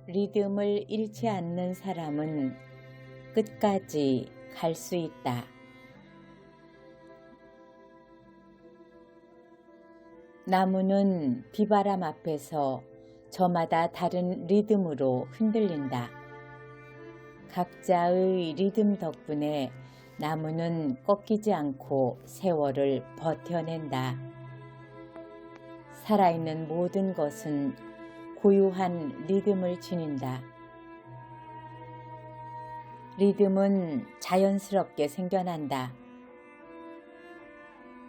리듬을 잃지 않는 사람은 끝까지 갈 수 있다. 나무는 비바람 앞에서 저마다 다른 리듬으로 흔들린다. 각자의 리듬 덕분에 나무는 꺾이지 않고 세월을 버텨낸다. 살아있는 모든 것은 고유한 리듬을 지닌다. 리듬은 자연스럽게 생겨난다.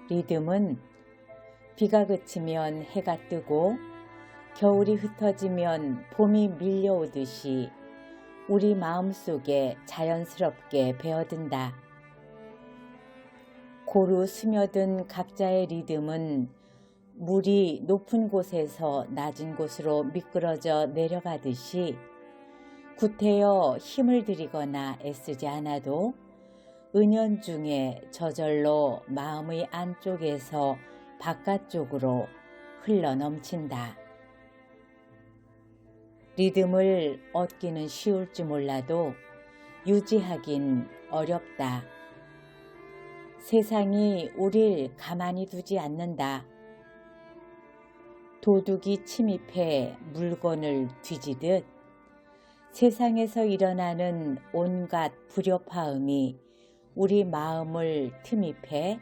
리듬은 비가 그치면 해가 뜨고 겨울이 흩어지면 봄이 밀려오듯이 우리 마음속에 자연스럽게 배어든다. 고루 스며든 각자의 리듬은 물이 높은 곳에서 낮은 곳으로 미끄러져 내려가듯이 구태여 힘을 들이거나 애쓰지 않아도 은연중에 저절로 마음의 안쪽에서 바깥쪽으로 흘러넘친다. 리듬을 얻기는 쉬울지 몰라도 유지하긴 어렵다. 세상이 우릴 가만히 두지 않는다. 도둑이 침입해 물건을 뒤지듯 세상에서 일어나는 온갖 불협화음이 우리 마음을 틈입해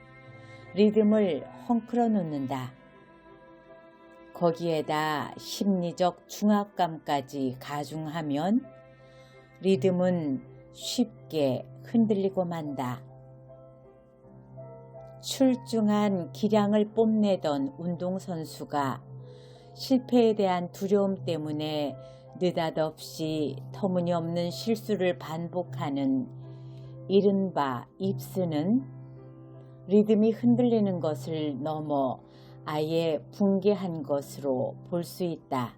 리듬을 헝클어 놓는다. 거기에다 심리적 중압감까지 가중하면 리듬은 쉽게 흔들리고 만다. 출중한 기량을 뽐내던 운동선수가 실패에 대한 두려움 때문에 느닷없이 터무니없는 실수를 반복하는 이른바 입스는 리듬이 흔들리는 것을 넘어 아예 붕괴한 것으로 볼 수 있다.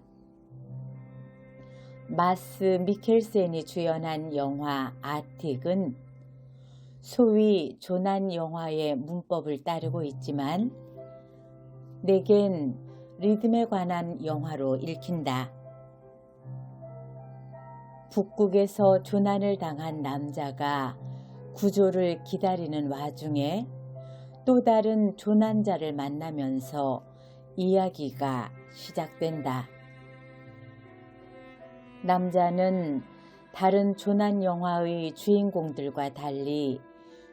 마스 미켈센이 주연한 영화 아틱은 소위 조난 영화의 문법을 따르고 있지만 내겐 리듬에 관한 영화로 읽힌다. 북극에서 조난을 당한 남자가 구조를 기다리는 와중에 또 다른 조난자를 만나면서 이야기가 시작된다. 남자는 다른 조난 영화의 주인공들과 달리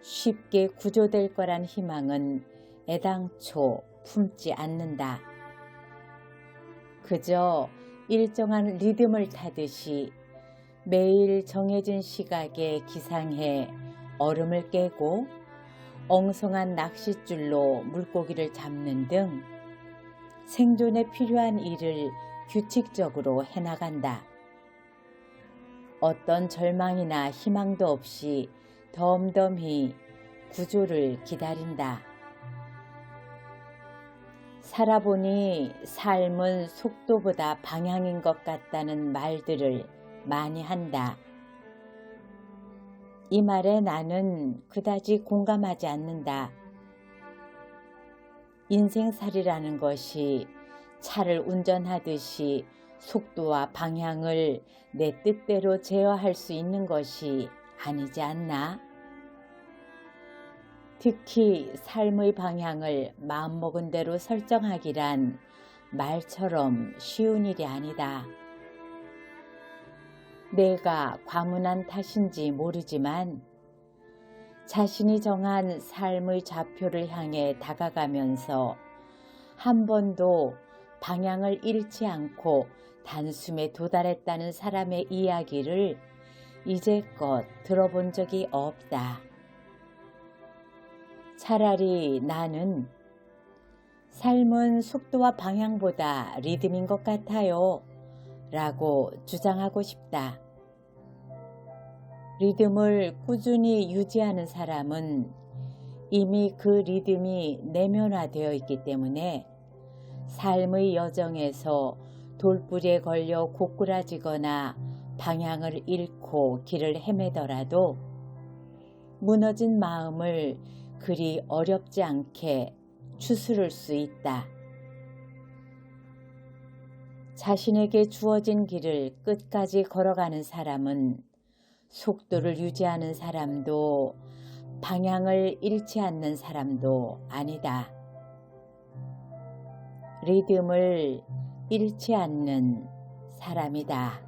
쉽게 구조될 거란 희망은 애당초 품지 않는다. 그저 일정한 리듬을 타듯이 매일 정해진 시각에 기상해 얼음을 깨고 엉성한 낚싯줄로 물고기를 잡는 등 생존에 필요한 일을 규칙적으로 해나간다. 어떤 절망이나 희망도 없이 덤덤히 구조를 기다린다. 살아보니 삶은 속도보다 방향인 것 같다는 말들을 많이 한다. 이 말에 나는 그다지 공감하지 않는다. 인생살이라는 것이 차를 운전하듯이 속도와 방향을 내 뜻대로 제어할 수 있는 것이 아니지 않나? 특히 삶의 방향을 마음먹은 대로 설정하기란 말처럼 쉬운 일이 아니다. 내가 과문한 탓인지 모르지만 자신이 정한 삶의 좌표를 향해 다가가면서 한 번도 방향을 잃지 않고 단숨에 도달했다는 사람의 이야기를 이제껏 들어본 적이 없다. 차라리 나는 삶은 속도와 방향보다 리듬인 것 같아요 라고 주장하고 싶다. 리듬을 꾸준히 유지하는 사람은 이미 그 리듬이 내면화되어 있기 때문에 삶의 여정에서 돌부리에 걸려 고꾸라지거나 방향을 잃고 길을 헤매더라도 무너진 마음을 그리 어렵지 않게 추스를 수 있다. 자신에게 주어진 길을 끝까지 걸어가는 사람은 속도를 유지하는 사람도 방향을 잃지 않는 사람도 아니다. 리듬을 잃지 않는 사람이다.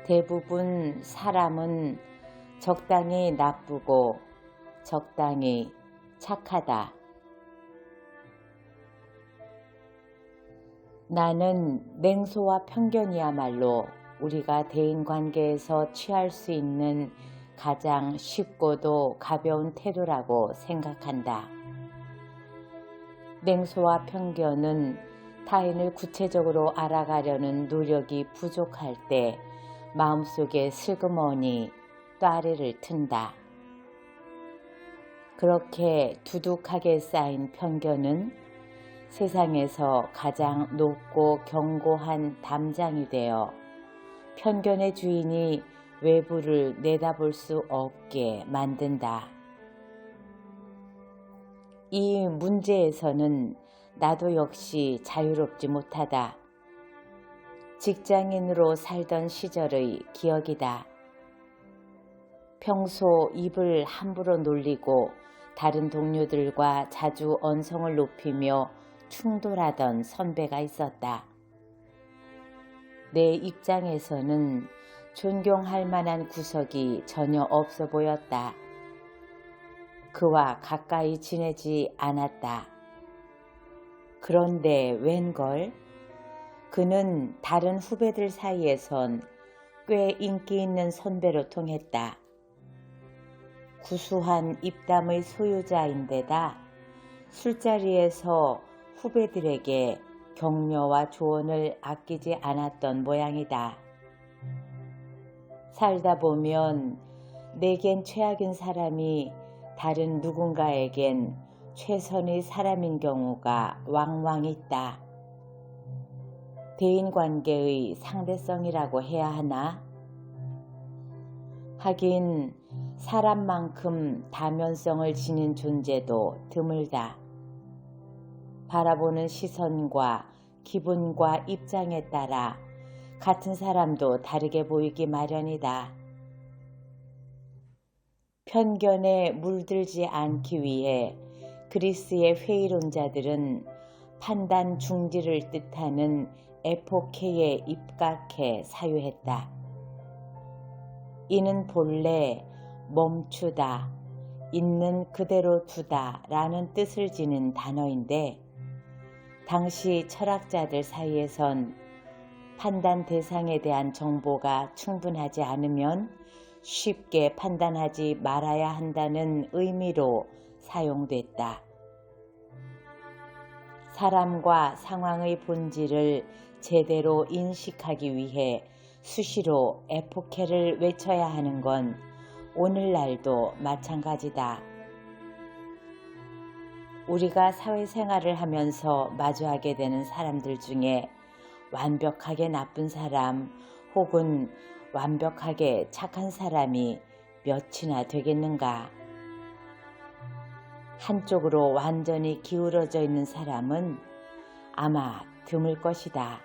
대부분 사람은 적당히 나쁘고 적당히 착하다. 나는 냉소와 편견이야말로 우리가 대인관계에서 취할 수 있는 가장 쉽고도 가벼운 태도라고 생각한다. 냉소와 편견은 타인을 구체적으로 알아가려는 노력이 부족할 때 마음속에 슬그머니 따리를 튼다. 그렇게 두둑하게 쌓인 편견은 세상에서 가장 높고 견고한 담장이 되어 편견의 주인이 외부를 내다볼 수 없게 만든다. 이 문제에서는 나도 역시 자유롭지 못하다. 직장인으로 살던 시절의 기억이다. 평소 입을 함부로 놀리고 다른 동료들과 자주 언성을 높이며 충돌하던 선배가 있었다. 내 입장에서는 존경할 만한 구석이 전혀 없어 보였다. 그와 가까이 지내지 않았다. 그런데 웬걸? 그는 다른 후배들 사이에선 꽤 인기 있는 선배로 통했다. 구수한 입담의 소유자인데다 술자리에서 후배들에게 격려와 조언을 아끼지 않았던 모양이다. 살다 보면 내겐 최악인 사람이 다른 누군가에겐 최선의 사람인 경우가 왕왕 있다. 대인관계의 상대성이라고 해야 하나? 하긴 사람만큼 다면성을 지닌 존재도 드물다. 바라보는 시선과 기분과 입장에 따라 같은 사람도 다르게 보이기 마련이다. 편견에 물들지 않기 위해 그리스의 회의론자들은 판단 중지를 뜻하는 에포케에 입각해 사유했다. 이는 본래 멈추다, 있는 그대로 두다 라는 뜻을 지닌 단어인데 당시 철학자들 사이에선 판단 대상에 대한 정보가 충분하지 않으면 쉽게 판단하지 말아야 한다는 의미로 사용됐다. 사람과 상황의 본질을 제대로 인식하기 위해 수시로 에포케를 외쳐야 하는 건 오늘날도 마찬가지다. 우리가 사회생활을 하면서 마주하게 되는 사람들 중에 완벽하게 나쁜 사람 혹은 완벽하게 착한 사람이 몇이나 되겠는가? 한쪽으로 완전히 기울어져 있는 사람은 아마 드물 것이다.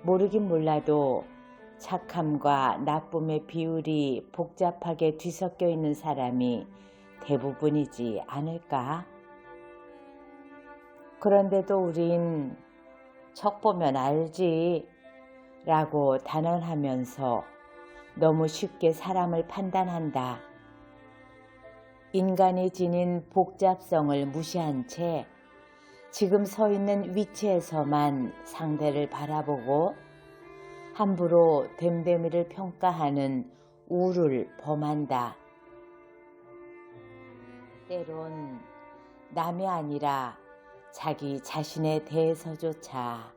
모르긴 몰라도 착함과 나쁨의 비율이 복잡하게 뒤섞여 있는 사람이 대부분이지 않을까? 그런데도 우린 척 보면 알지 라고 단언하면서 너무 쉽게 사람을 판단한다. 인간이 지닌 복잡성을 무시한 채 지금 서 있는 위치에서만 상대를 바라보고 함부로 됨됨이를 평가하는 우를 범한다. 때론 남이 아니라 자기 자신에 대해서조차